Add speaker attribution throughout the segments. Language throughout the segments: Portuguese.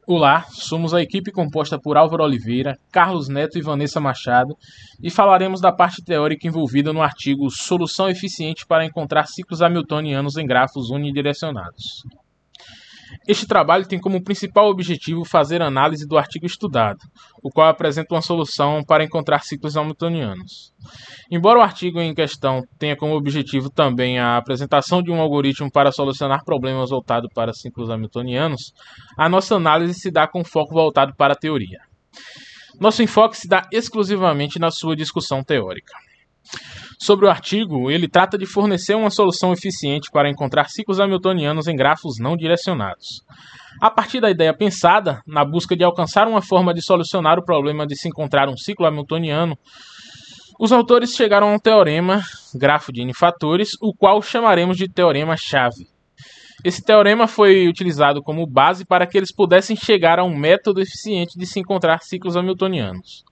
Speaker 1: Olá, somos a equipe composta por Álvaro Oliveira, Carlos Neto e Vanessa Machado e falaremos da parte teórica envolvida no artigo Solução eficiente para encontrar ciclos hamiltonianos em grafos unidirecionados. Este trabalho tem como principal objetivo fazer análise do artigo estudado, o qual apresenta uma solução para encontrar ciclos hamiltonianos. Embora o artigo em questão tenha como objetivo também a apresentação de um algoritmo para solucionar problemas voltado para ciclos hamiltonianos, a nossa análise se dá com foco voltado para a teoria. Nosso enfoque se dá exclusivamente na sua discussão teórica. Sobre o artigo, ele trata de fornecer uma solução eficiente para encontrar ciclos hamiltonianos em grafos não direcionados. A partir da ideia pensada, na busca de alcançar uma forma de solucionar o problema de se encontrar um ciclo hamiltoniano, os autores chegaram a um teorema, grafo de N-fatores, o qual chamaremos de teorema-chave. Esse teorema foi utilizado como base para que eles pudessem chegar a um método eficiente de se encontrar ciclos hamiltonianos.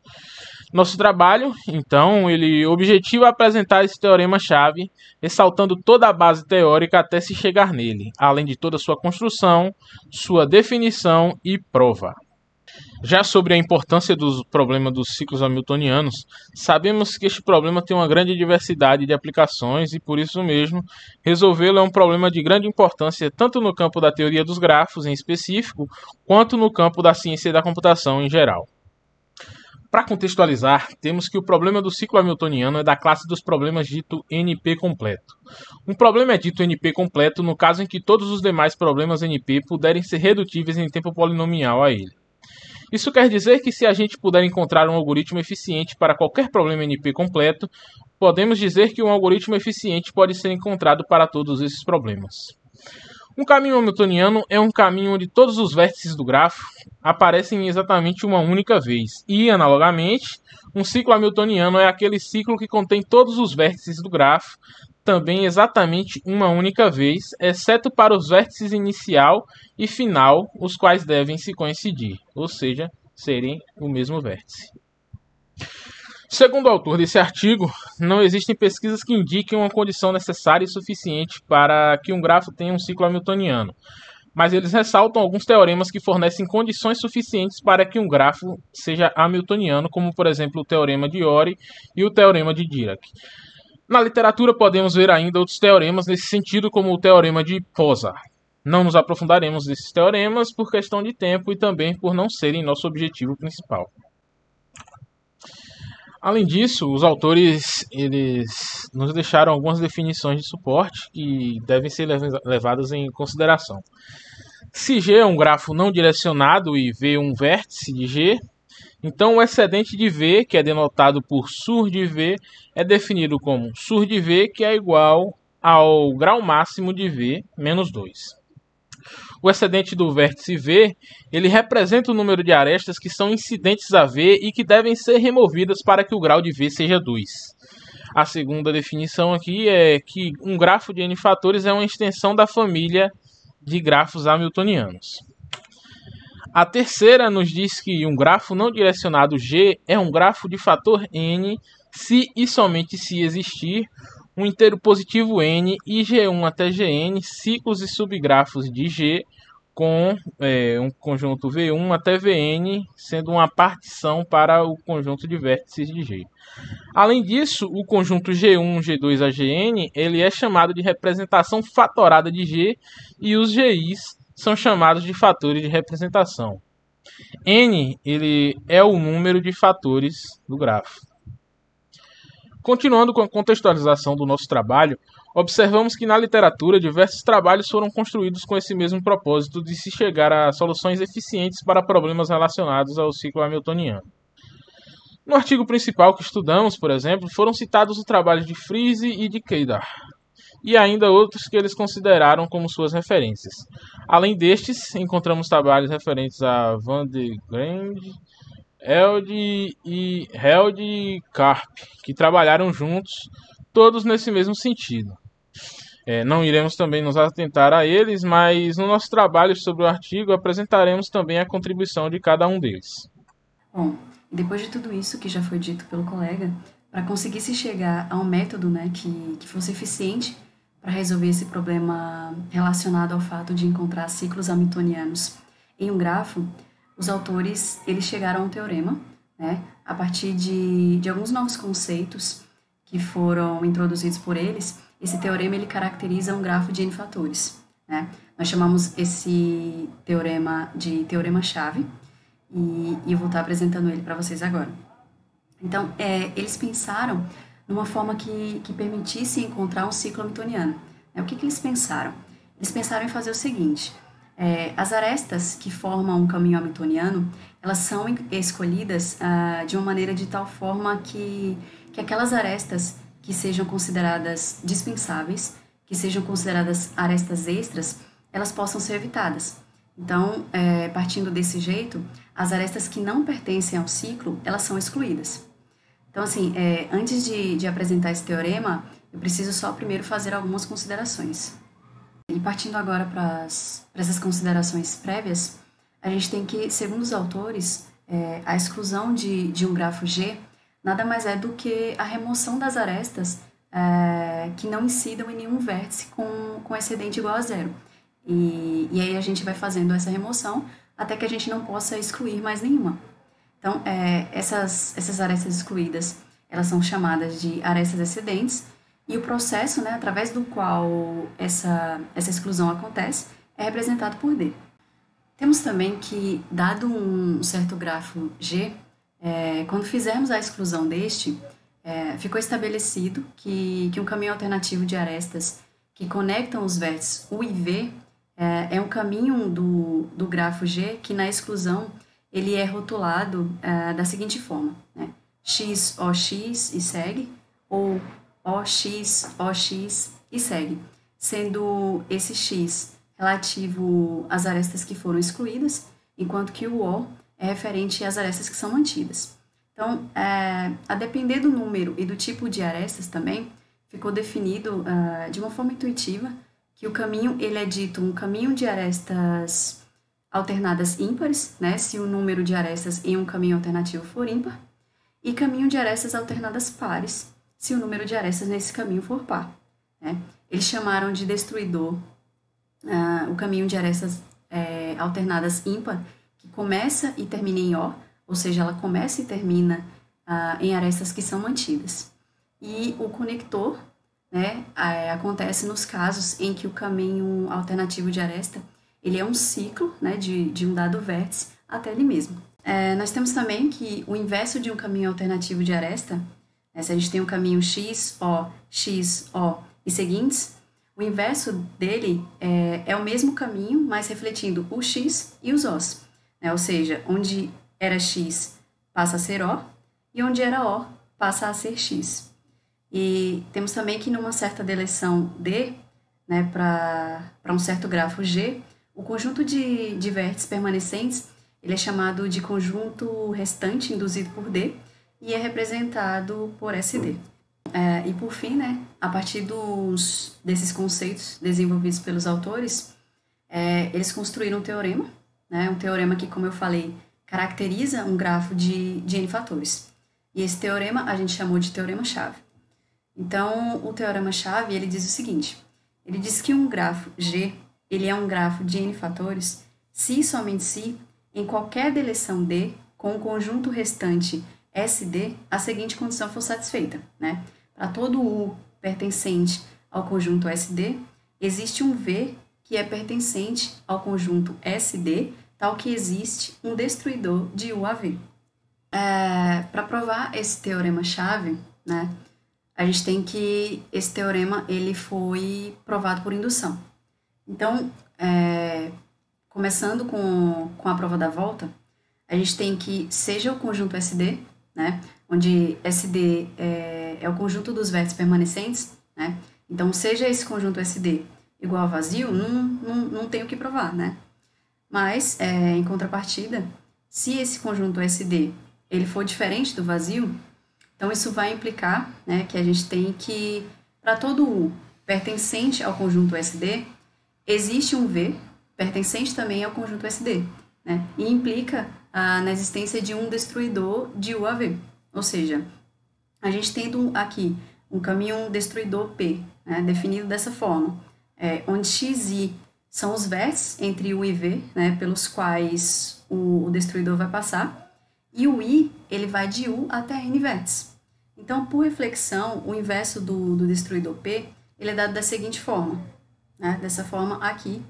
Speaker 1: Nosso trabalho, então, ele objetiva apresentar esse teorema-chave, ressaltando toda a base teórica até se chegar nele, além de toda a sua construção, sua definição e prova. Já sobre a importância do problema dos ciclos hamiltonianos, sabemos que este problema tem uma grande diversidade de aplicações e, por isso mesmo, resolvê-lo é um problema de grande importância tanto no campo da teoria dos grafos em específico, quanto no campo da ciência da computação em geral. Para contextualizar, temos que o problema do ciclo hamiltoniano é da classe dos problemas dito NP completo. Um problema é dito NP completo no caso em que todos os demais problemas NP puderem ser redutíveis em tempo polinomial a ele. Isso quer dizer que se a gente puder encontrar um algoritmo eficiente para qualquer problema NP completo, podemos dizer que um algoritmo eficiente pode ser encontrado para todos esses problemas. Um caminho hamiltoniano é um caminho onde todos os vértices do grafo aparecem exatamente uma única vez. E, analogamente, um ciclo hamiltoniano é aquele ciclo que contém todos os vértices do grafo, também exatamente uma única vez, exceto para os vértices inicial e final, os quais devem se coincidir, ou seja, serem o mesmo vértice. Segundo o autor desse artigo, não existem pesquisas que indiquem uma condição necessária e suficiente para que um grafo tenha um ciclo hamiltoniano, mas eles ressaltam alguns teoremas que fornecem condições suficientes para que um grafo seja hamiltoniano, como por exemplo o teorema de Ori e o teorema de Dirac. Na literatura podemos ver ainda outros teoremas nesse sentido, como o teorema de Poisson. Não nos aprofundaremos nesses teoremas por questão de tempo e também por não serem nosso objetivo principal. Além disso, os autores eles nos deixaram algumas definições de suporte que devem ser levadas em consideração. Se G é um grafo não direcionado e V um vértice de G, então o excedente de V, que é denotado por sur de V, é definido como sur de V, que é igual ao grau máximo de V menos 2. O excedente do vértice V, ele representa o número de arestas que são incidentes a V e que devem ser removidas para que o grau de V seja 2. A segunda definição aqui é que um grafo de N fatores é uma extensão da família de grafos hamiltonianos. A terceira nos diz que um grafo não direcionado G é um grafo de fator N se e somente se existir um inteiro positivo N e G1 até Gn ciclos e subgrafos de G com um conjunto V1 até Vn, sendo uma partição para o conjunto de vértices de G. Além disso, o conjunto G1, G2 a Gn ele é chamado de representação fatorada de G e os Gi's são chamados de fatores de representação. N ele é o número de fatores do grafo. Continuando com a contextualização do nosso trabalho, observamos que na literatura diversos trabalhos foram construídos com esse mesmo propósito de se chegar a soluções eficientes para problemas relacionados ao ciclo hamiltoniano. No artigo principal que estudamos, por exemplo, foram citados os trabalhos de Friese e de Kedar, e ainda outros que eles consideraram como suas referências. Além destes, encontramos trabalhos referentes a Van de Grande, Elde e Karp, que trabalharam juntos, todos nesse mesmo sentido. Não iremos também nos atentar a eles, mas no nosso trabalho sobre o artigo apresentaremos também a contribuição de cada um deles.
Speaker 2: Bom, depois de tudo isso que já foi dito pelo colega, para conseguir se chegar a um método que fosse eficiente para resolver esse problema relacionado ao fato de encontrar ciclos hamiltonianos em um grafo, os autores eles chegaram a um teorema, né, a partir de alguns novos conceitos que foram introduzidos por eles. Esse teorema ele caracteriza um grafo de N fatores, né? Nós chamamos esse teorema de teorema-chave e eu vou estar apresentando ele para vocês agora. Então, eles pensaram numa forma que permitisse encontrar um ciclo hamiltoniano. O que eles pensaram? Eles pensaram em fazer o seguinte: as arestas que formam um caminho hamiltoniano, elas são escolhidas de uma maneira de tal forma que aquelas arestas que sejam consideradas dispensáveis, que sejam consideradas arestas extras, elas possam ser evitadas. Então, partindo desse jeito, as arestas que não pertencem ao ciclo, elas são excluídas. Então, assim, antes de apresentar esse teorema, eu preciso só primeiro fazer algumas considerações. E partindo agora para essas considerações prévias, a gente tem que, segundo os autores, a exclusão de um grafo G nada mais é do que a remoção das arestas que não incidam em nenhum vértice com excedente igual a zero. E aí a gente vai fazendo essa remoção até que a gente não possa excluir mais nenhuma. Então, essas arestas excluídas, elas são chamadas de arestas excedentes, e o processo, né, através do qual essa exclusão acontece, é representado por D. Temos também que, dado um certo grafo G, quando fizermos a exclusão deste, ficou estabelecido que um caminho alternativo de arestas que conectam os vértices U e V é um caminho do grafo G que, na exclusão, ele é rotulado da seguinte forma, né? X, OX e segue, ou OX, OX e segue, sendo esse X relativo às arestas que foram excluídas, enquanto que o O é referente às arestas que são mantidas. Então, a depender do número e do tipo de arestas também, ficou definido de uma forma intuitiva que o caminho ele é dito um caminho de arestas alternadas ímpares, né, se o número de arestas em um caminho alternativo for ímpar, e caminho de arestas alternadas pares, se o número de arestas nesse caminho for par, né. Eles chamaram de destruidor o caminho de arestas alternadas ímpar, que começa e termina em O, ou seja, ela começa e termina em arestas que são mantidas. E o conector, né, acontece nos casos em que o caminho alternativo de aresta ele é um ciclo, né, de um dado vértice até ele mesmo. Nós temos também que o inverso de um caminho alternativo de aresta, né, se a gente tem um caminho X, O e seguintes, o inverso dele é o mesmo caminho, mas refletindo o X e os Os, né, ou seja, onde era X passa a ser O e onde era O passa a ser X. E temos também que numa certa deleção D, né, para um certo grafo G, o conjunto de vértices permanecentes ele é chamado de conjunto restante induzido por D e é representado por SD. E por fim, né, a partir desses conceitos desenvolvidos pelos autores, eles construíram um teorema, né, um teorema que, como eu falei, caracteriza um grafo de N fatores. E esse teorema a gente chamou de teorema-chave. Então, o teorema-chave ele diz o seguinte: ele diz que um grafo G ele é um grafo de N fatores se e somente se, em qualquer deleção D, com o conjunto restante SD, a seguinte condição for satisfeita, né? Para todo U pertencente ao conjunto SD, existe um V que é pertencente ao conjunto SD, tal que existe um destruidor de U a V. Para provar esse teorema-chave, né, a gente tem que esse teorema ele foi provado por indução. Então, começando com a prova da volta, a gente tem que seja o conjunto SD, né, onde SD é o conjunto dos vértices permanecentes, né, então seja esse conjunto SD igual a vazio, não tem o que provar, né, mas, em contrapartida, se esse conjunto SD ele for diferente do vazio, então isso vai implicar, né, que a gente tem que, para todo U pertencente ao conjunto SD, existe um V pertencente também ao conjunto SD, né, e implica na existência de um destruidor de U a V. Ou seja, a gente tendo aqui um caminho destruidor P, né, definido dessa forma, onde XI são os vértices entre U e V, né, pelos quais o destruidor vai passar, e o I ele vai de U até N vértices. Então, por reflexão, o inverso do destruidor P ele é dado da seguinte forma, né, dessa forma aqui,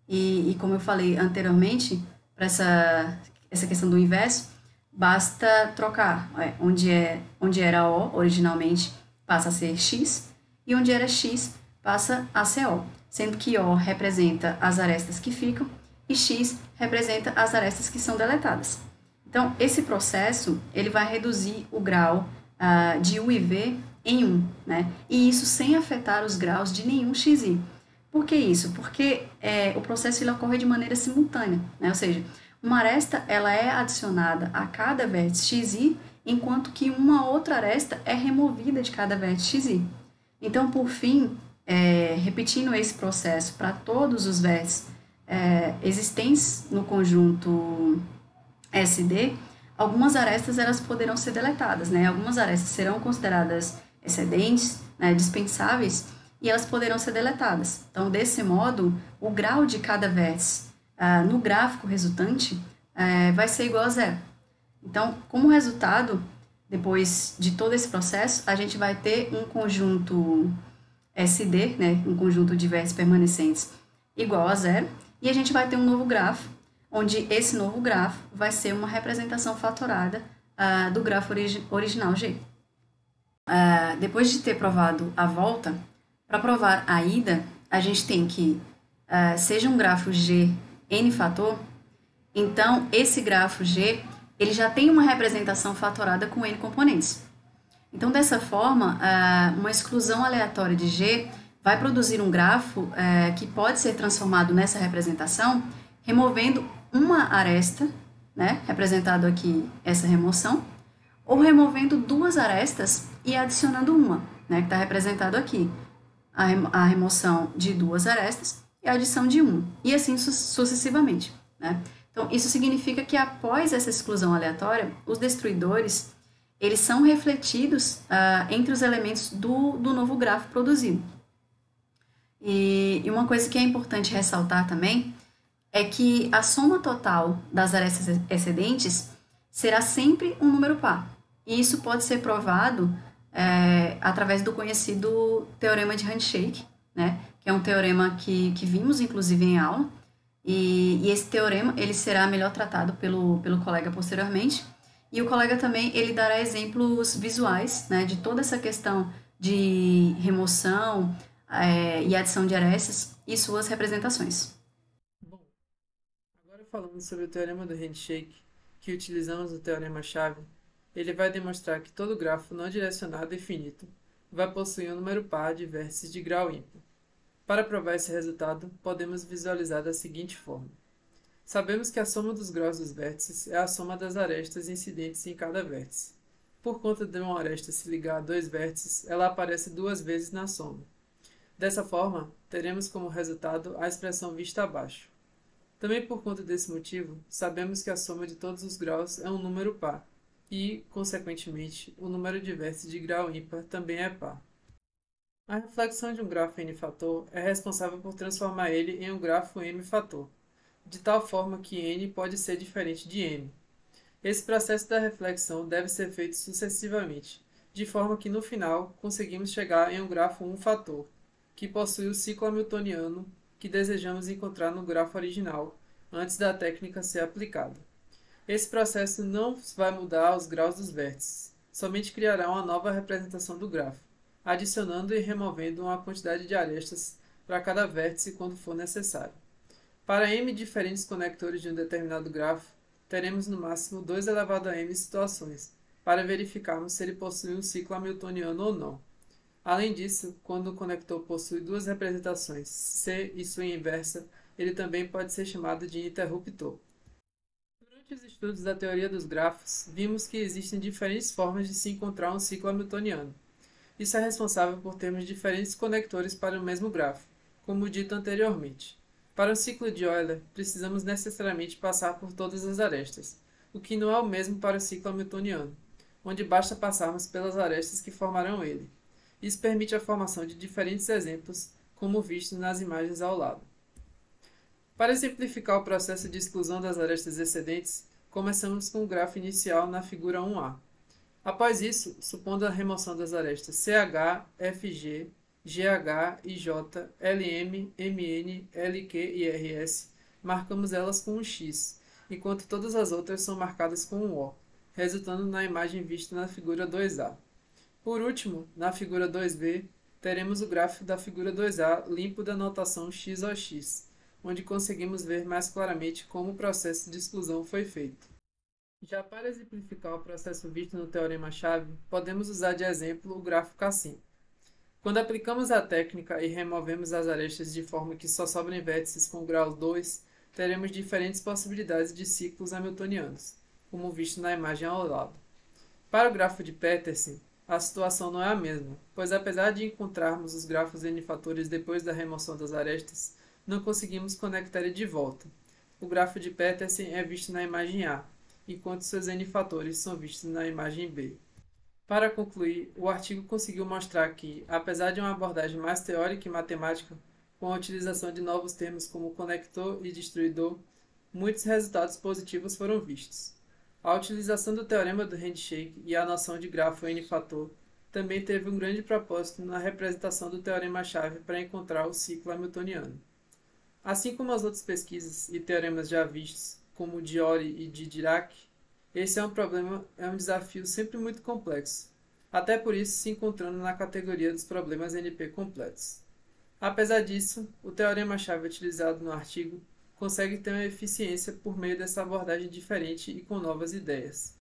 Speaker 2: e como eu falei anteriormente, para essa questão do inverso, basta trocar, onde era O originalmente passa a ser X, e onde era X passa a ser O, sendo que O representa as arestas que ficam e X representa as arestas que são deletadas. Então, esse processo ele vai reduzir o grau de U e V em 1, né? E isso sem afetar os graus de nenhum XI. Por que isso? Porque o processo ele ocorre de maneira simultânea, né? Ou seja, uma aresta ela é adicionada a cada vértice xi, enquanto que uma outra aresta é removida de cada vértice xi. Então, por fim, repetindo esse processo para todos os vértices existentes no conjunto SD, algumas arestas elas poderão ser deletadas, né? Algumas arestas serão consideradas excedentes, né, dispensáveis, e elas poderão ser deletadas. Então, desse modo, o grau de cada vértice no gráfico resultante vai ser igual a zero. Então, como resultado, depois de todo esse processo, a gente vai ter um conjunto SD, né, um conjunto de vértices permanecentes igual a zero, e a gente vai ter um novo grafo, onde esse novo grafo vai ser uma representação fatorada do grafo original G. Depois de ter provado a volta, para provar a ida, a gente tem que, seja um grafo G n fator, então esse grafo G ele já tem uma representação fatorada com n componentes. Então, dessa forma, uma exclusão aleatória de G vai produzir um grafo que pode ser transformado nessa representação, removendo uma aresta, né, representado aqui essa remoção, ou removendo duas arestas e adicionando uma, né, que está representado aqui, a remoção de duas arestas e a adição de uma, e assim sucessivamente, né? Então, isso significa que após essa exclusão aleatória, os destruidores eles são refletidos entre os elementos do novo grafo produzido. E uma coisa que é importante ressaltar também é que a soma total das arestas excedentes será sempre um número par. E isso pode ser provado através do conhecido teorema de Handshake, né? Que é um teorema que vimos, inclusive, em aula. E esse teorema ele será melhor tratado pelo colega posteriormente. E o colega também ele dará exemplos visuais, né, de toda essa questão de remoção e adição de arestas e suas representações.
Speaker 3: Bom, agora falando sobre o teorema do Handshake, que utilizamos no teorema-chave, ele vai demonstrar que todo grafo não direcionado e finito vai possuir um número par de vértices de grau ímpar. Para provar esse resultado, podemos visualizar da seguinte forma. Sabemos que a soma dos graus dos vértices é a soma das arestas incidentes em cada vértice. Por conta de uma aresta se ligar a dois vértices, ela aparece duas vezes na soma. Dessa forma, teremos como resultado a expressão vista abaixo. Também por conta desse motivo, sabemos que a soma de todos os graus é um número par, e, consequentemente, o número de vértices de grau ímpar também é par. A reflexão de um grafo n-fator é responsável por transformar ele em um grafo m-fator, de tal forma que n pode ser diferente de m. Esse processo da reflexão deve ser feito sucessivamente, de forma que no final conseguimos chegar em um grafo 1-fator, que possui o ciclo hamiltoniano que desejamos encontrar no grafo original, antes da técnica ser aplicada. Esse processo não vai mudar os graus dos vértices, somente criará uma nova representação do grafo, adicionando e removendo uma quantidade de arestas para cada vértice quando for necessário. Para m diferentes conectores de um determinado grafo, teremos no máximo 2 elevado a m situações, para verificarmos se ele possui um ciclo hamiltoniano ou não. Além disso, quando o conector possui duas representações, C e sua inversa, ele também pode ser chamado de interruptor. Durante os estudos da teoria dos grafos, vimos que existem diferentes formas de se encontrar um ciclo hamiltoniano. Isso é responsável por termos diferentes conectores para o mesmo grafo, como dito anteriormente. Para o ciclo de Euler, precisamos necessariamente passar por todas as arestas, o que não é o mesmo para o ciclo hamiltoniano, onde basta passarmos pelas arestas que formarão ele. Isso permite a formação de diferentes exemplos, como visto nas imagens ao lado. Para simplificar o processo de exclusão das arestas excedentes, começamos com o grafo inicial na figura 1A. Após isso, supondo a remoção das arestas CH, FG, GH, IJ, LM, MN, LQ e RS, marcamos elas com um X, enquanto todas as outras são marcadas com um O, resultando na imagem vista na figura 2A. Por último, na figura 2B, teremos o gráfico da figura 2A limpo da notação XOX, onde conseguimos ver mais claramente como o processo de exclusão foi feito. Já para exemplificar o processo visto no teorema-chave, podemos usar de exemplo o gráfico assim. Quando aplicamos a técnica e removemos as arestas de forma que só sobrem vértices com grau 2, teremos diferentes possibilidades de ciclos hamiltonianos, como visto na imagem ao lado. Para o grafo de Petersen, a situação não é a mesma, pois apesar de encontrarmos os grafos n-fatores depois da remoção das arestas, não conseguimos conectar ele de volta. O grafo de Petersen é visto na imagem A, enquanto seus n-fatores são vistos na imagem B. Para concluir, o artigo conseguiu mostrar que, apesar de uma abordagem mais teórica e matemática, com a utilização de novos termos como conector e destruidor, muitos resultados positivos foram vistos. A utilização do teorema do handshake e a noção de grafo n-fator também teve um grande propósito na representação do teorema-chave para encontrar o ciclo hamiltoniano. Assim como as outras pesquisas e teoremas já vistos, como o de Ori e de Dirac, esse é um desafio sempre muito complexo, até por isso se encontrando na categoria dos problemas NP completos. Apesar disso, o teorema-chave utilizado no artigo consegue ter uma eficiência por meio dessa abordagem diferente e com novas ideias.